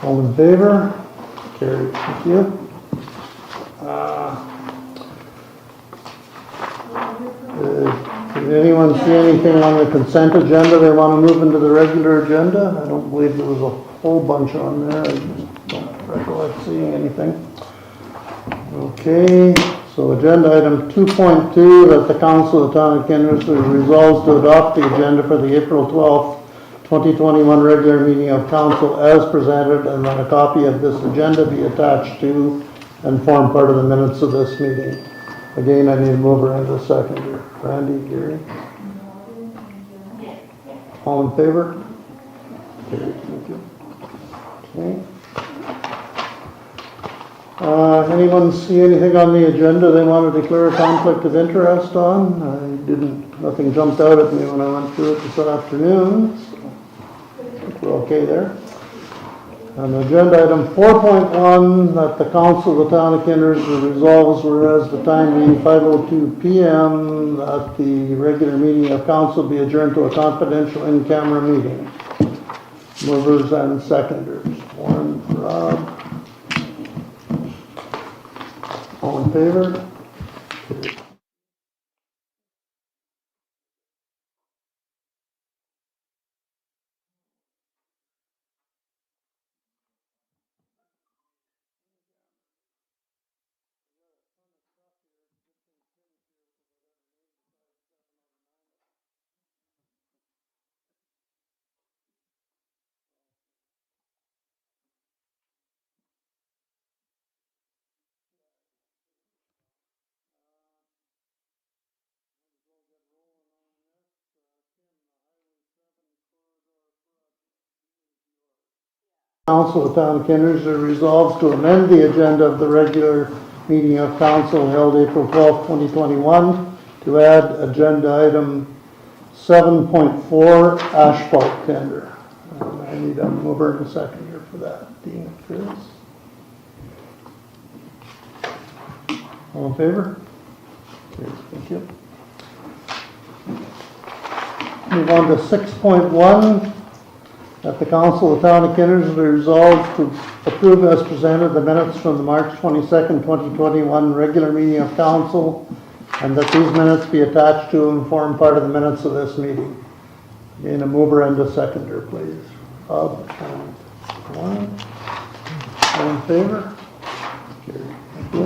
All in favor? Carried. Thank you. Did anyone see anything on the consent agenda they want to move into the regular agenda? I don't believe there was a whole bunch on there. I just don't recollect seeing anything. Okay, so agenda item 2.2, that the Council of the Town of Kindersley resolves to adopt the agenda for the April 12th, 2021 regular meeting of council as presented, and that a copy of this agenda be attached to and form part of the minutes of this meeting. Again, I need a mover and a seconder. Randy, Gary? All in favor? Gary, thank you. Okay. Anyone see anything on the agenda they want to declare a conflict of interest on? Nothing jumped out at me when I went through it this afternoon, so I think we're okay there. On agenda item 4.1, that the Council of the Town of Kindersley resolves, whereas the time being 5:02 p.m., that the regular meeting of council be adjourned to a confidential in-camera meeting. Movers and seconders. Warren, Rob. All in favor? Council of the Town of Kindersley resolves to amend the agenda of the regular meeting of council held April 12, 2021 to add agenda item 7.4 asphalt tender. I need a mover and a seconder for that. Dean, Chris. All in favor? Yes, thank you. Move on to 6.1. That the Council of the Town of Kindersley resolves to approve as presented the minutes from the March 22nd, 2021 regular meeting of council, and that these minutes be attached to and form part of the minutes of this meeting. Again, a mover and a seconder, please. Rob and Warren. All in favor? Carried. Thank you.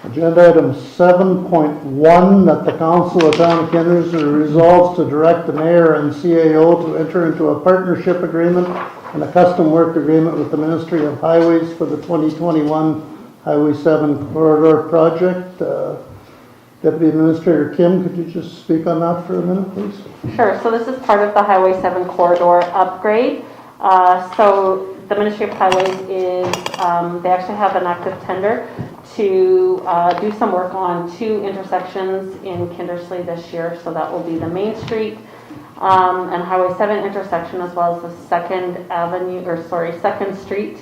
Agenda item 7.1, that the Council of the Town of Kindersley resolves to direct the Mayor and CAO to enter into a partnership agreement and a custom work agreement with the Ministry of Highways for the 2021 Highway 7 corridor project. Deputy Administrator Kim, could you just speak on that for a minute, please? Sure. So this is part of the Highway 7 corridor upgrade. So the Ministry of Highways is, they actually have an active tender to do some work on 2 intersections in Kindersley this year. So that will be the Main Street and Highway 7 intersection, as well as the 2nd Street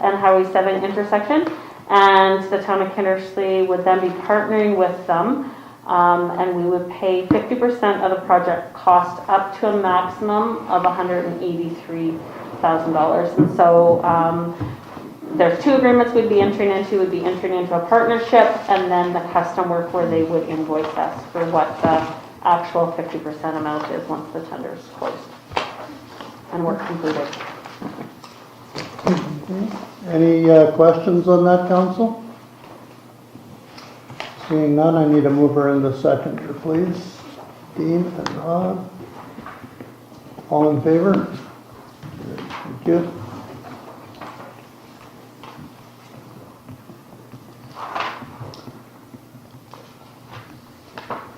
and Highway 7 intersection. And the Town of Kindersley would then be partnering with them, and we would pay 50% of the project cost up to a maximum of $183,000. And so there's 2 agreements we'd be entering into. We'd be entering into a partnership, and then the custom work where they would invoice us for what the actual 50% amount is once the tender is closed and work completed. Any questions on that, Council? Seeing none, I need a mover and a seconder, please. Dean and Rob. All in favor? Thank you.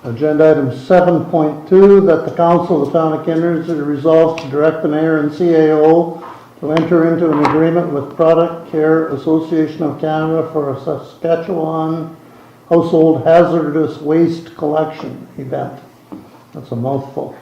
Agenda item 7.2, that the Council of the Town of Kindersley resolves to direct the Mayor and CAO to enter into an agreement with Product Care Association of Canada for a Saskatchewan Household Hazardous Waste Collection event. That's a mouthful.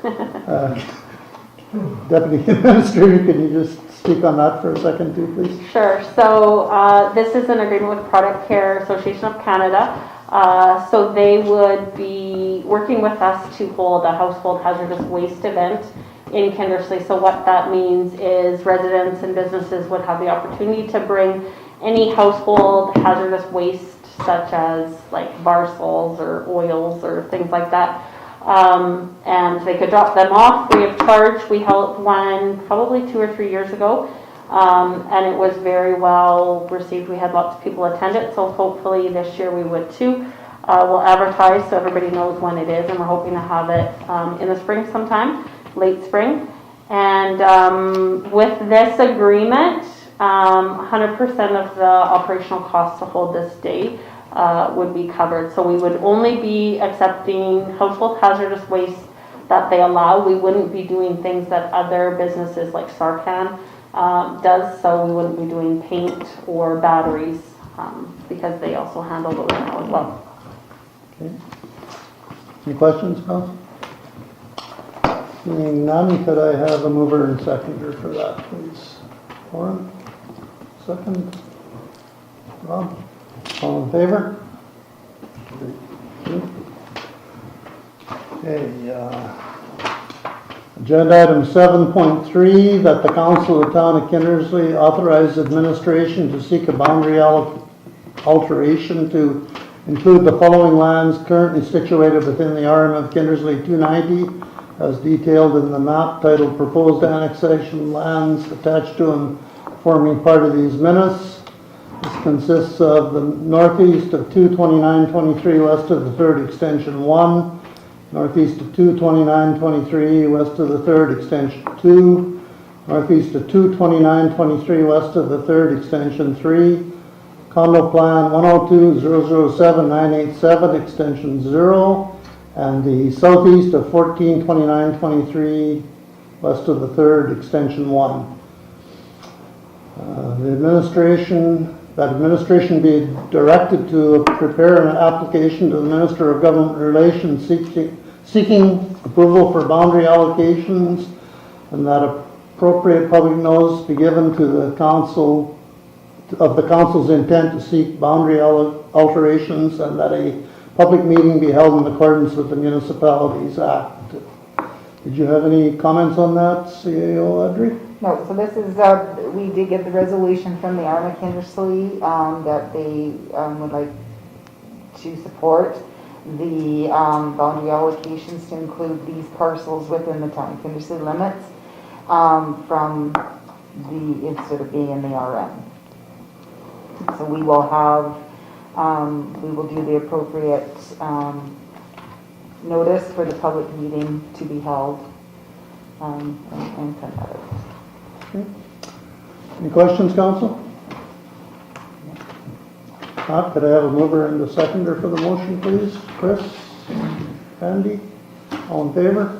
Deputy Administrator, can you just speak on that for a second too, please? Sure. So this is an agreement with Product Care Association of Canada. So they would be working with us to hold a household hazardous waste event in Kindersley. So what that means is residents and businesses would have the opportunity to bring any household hazardous waste, such as like bar stools or oils or things like that. And they could drop them off free of charge. We held one probably 2 or 3 years ago. And it was very well received. We had lots of people attend it, so hopefully this year we would too. We'll advertise so everybody knows when it is, and we're hoping to have it in the spring sometime, late spring. And with this agreement, 100% of the operational costs to hold this day would be covered. So we would only be accepting household hazardous waste that they allow. We wouldn't be doing things that other businesses like Sarcan does, so we wouldn't be doing paint or batteries because they also handle those now as well. Okay. Any questions, Council? Seeing none, could I have a mover and seconder for that, please? Warren, second. Rob, all in favor? Okay. Agenda item 7.3, that the Council of the Town of Kindersley authorize administration to seek a boundary alteration to include the following lands currently situated within the RM of Kindersley 290 as detailed in the map titled Proposed Annexation Lands attached to and forming part of these minutes. This consists of the northeast of 22923 west of the 3rd extension 1, northeast of 22923 west of the 3rd extension 2, northeast of 22923 west of the 3rd extension 3, condo plan 102-007-987 extension 0, and the southeast of 142923 west of the 3rd extension 1. That administration be directed to prepare an application to the Minister of Government Relations seeking approval for boundary allocations, and that appropriate public notice be given to the council of the council's intent to seek boundary alterations, and that a public meeting be held in accordance with the Municipalities Act. Did you have any comments on that, CAO Audrey? No, so this is, we did get the resolution from the RM of Kindersley that they would like to support the boundary allocations to include these parcels within the town of Kindersley limits from the, instead of being in the RM. So we will have, we will do the appropriate notice for the public meeting to be held and send that out. Okay. Any questions, Council? Not, could I have a mover and a seconder for the motion, please? Chris? Andy? All in favor?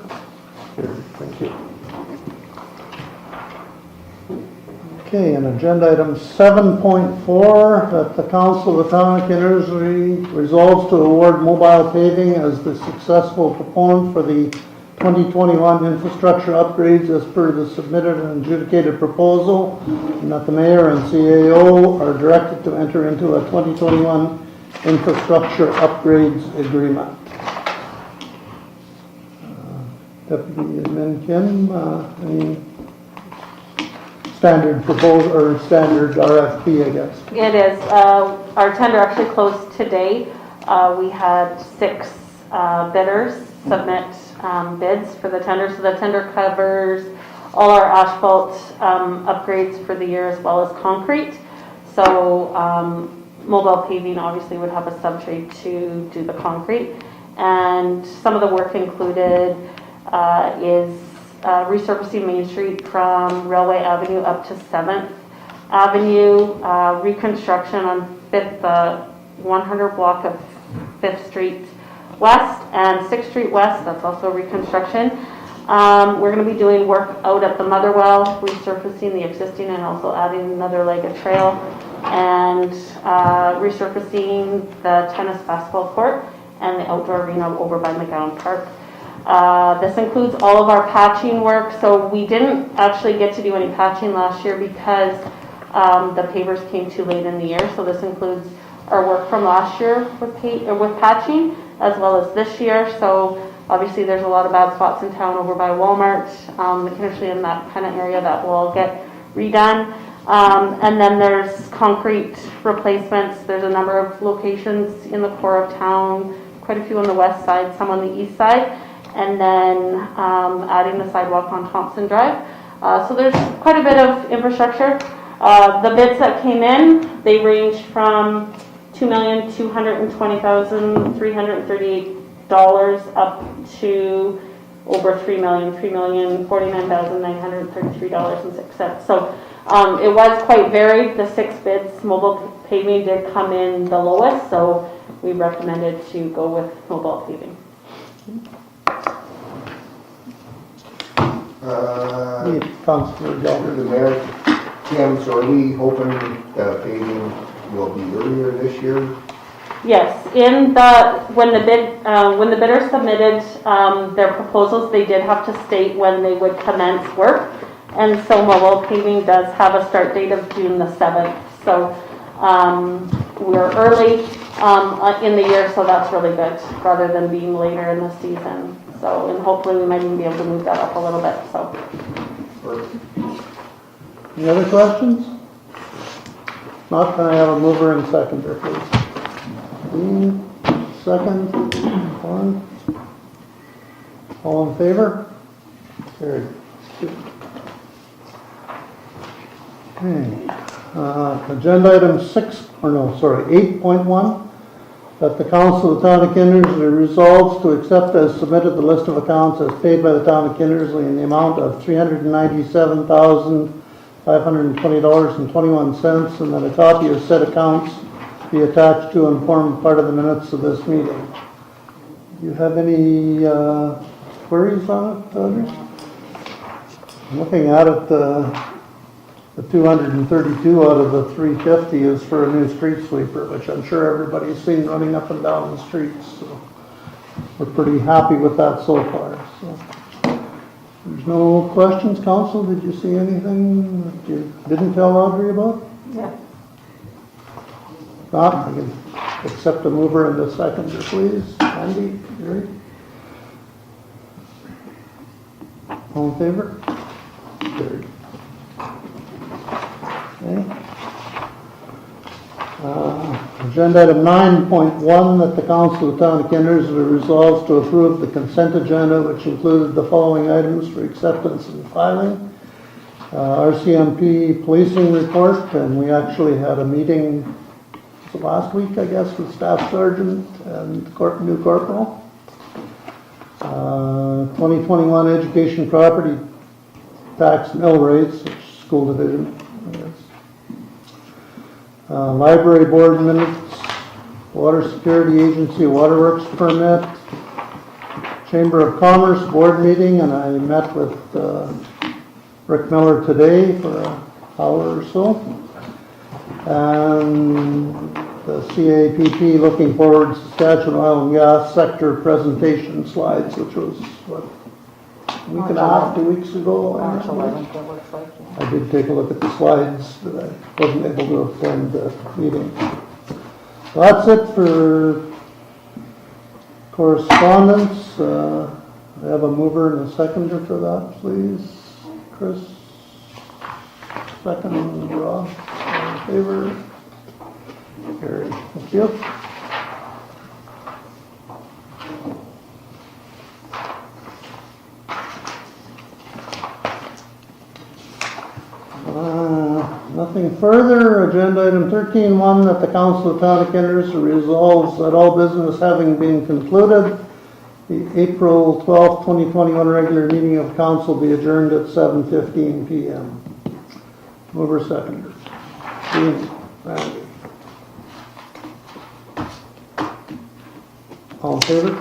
Carried. Thank you. Okay, and agenda item 7.4, that the Council of the Town of Kindersley resolves to award mobile paving as the successful proponent for the 2021 infrastructure upgrades as per the submitted and adjudicated proposal, and that the Mayor and CAO are directed to enter into a 2021 infrastructure upgrades agreement. Deputy Admin Kim, any standard proposal or standard RFP, I guess? It is. Our tender actually closed today. We had 6 bidders submit bids for the tender. So the tender covers all our asphalt upgrades for the year as well as concrete. So mobile paving obviously would have a sub-trade to do the concrete. And some of the work included is resurfacing Main Street from Railway Avenue up to 7th Avenue, reconstruction on 5th, 100 block of 5th Street West and 6th Street West, that's also reconstruction. We're going to be doing work out at the Motherwell, resurfacing the existing and also adding another leg of trail, and resurfacing the tennis basketball court and the outdoor arena over by McGowan Park. This includes all of our patching work, so we didn't actually get to do any patching last year because the pavers came too late in the year, so this includes our work from last year with patching, as well as this year. So obviously there's a lot of bad spots in town over by Walmart, the Kindersley in that kind of area that will get redone. And then there's concrete replacements. There's a number of locations in the core of town, quite a few on the west side, some on the east side, and then adding the sidewalk on Thompson Drive. So there's quite a bit of infrastructure. The bids that came in, they ranged from $2,220,338 up to over $3,049,933.06. So it was quite varied. The 6 bids, mobile paving did come in the lowest, so we recommended to go with mobile paving. Councilor Under the mayor, Kim, so are we hoping that paving will be earlier this year? Yes, when the bidders submitted their proposals, they did have to state when they would commence work, and so mobile paving does have a start date of June the 7th. So we're early in the year, so that's really good, rather than being later in the season. So, and hopefully we might even be able to move that up a little bit. So. Any other questions? Not, can I have a mover and seconder, please? Dean, second. Warren. All in favor? Carried. Okay. Agenda item 8.1. That the Council of the Town of Kindersley resolves to accept as submitted the list of accounts as paid by the Town of Kindersley in the amount of $397,520.21, and that a copy of said accounts be attached to and form part of the minutes of this meeting. Do you have any queries on it, Audrey? I'm looking at it, the 232 out of the 350 is for a new street sweeper, which I'm sure everybody's seen running up and down the streets. So we're pretty happy with that so far. So there's no questions, Council. Did you see anything that you didn't tell Audrey about? Yeah. Not, I can accept a mover and a seconder, please. Andy, Gary? All in favor? Carried. Okay. Agenda item 9.1, that the Council of the Town of Kindersley resolves to approve the consent agenda, which included the following items for acceptance and filing. RCMP policing report, and we actually had a meeting last week, I guess, with Staff Sergeant and new Corporal. 2021 education property tax mill rates, which is school division, I guess. Library board minutes, Water Security Agency waterworks permit, Chamber of Commerce board meeting, and I met with Rick Miller today for an hour or so. And the CAPP looking forward to Saskatchewan oil and gas sector presentation slides, which was, what, a week and a half, 2 weeks ago? March 11th, it looks like. Yeah. I did take a look at the slides, but I wasn't able to attend the meeting. So that's it for correspondence. I have a mover and a seconder for that, please. Chris? Second, Rob? All in favor? Carried. Thank you. Nothing further. Agenda item 13.1, that the Council of Town of Kindersley resolves that all business having been concluded, the April 12th, 2021 regular meeting of council be adjourned at 7:15 p.m. Mover seconder. Dean, Randy. All in favor?